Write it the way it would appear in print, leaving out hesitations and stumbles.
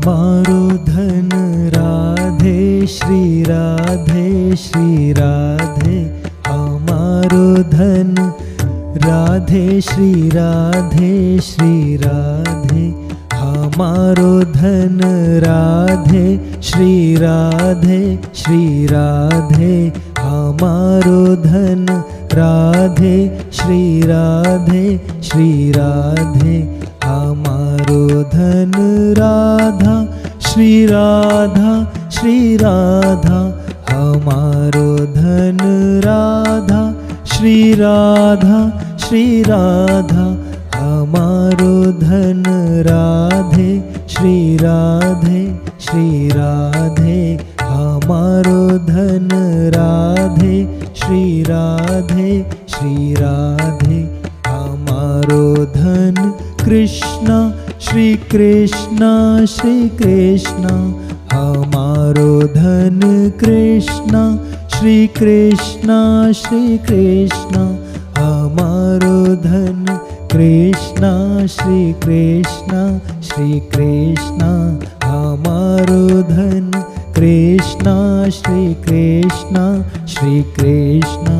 हमारो धन राधे श्री राधे श्री राधे। हमारो धन राधे श्री राधे श्री राधे। हमारो धन राधे श्री राधे श्री राधे। हमारो धन राधे श्री राधे श्री राधे। हमारो धन राधा श्री राधा श्री राधा। हमारो धन राधा श्री राधा श्री राधा। हमारो धन राधे श्री राधे श्री राधे। हमारो धन राधे श्री राधे श्री राधे। हमारो धन कृष्ण श्री कृष्ण श्री कृष्ण। हमारो धन कृष्ण श्री कृष्ण श्री कृष्ण। हमारो धन कृष्ण श्री कृष्ण श्री कृष्ण। हमारो धन कृष्ण श्री कृष्ण श्री कृष्ण।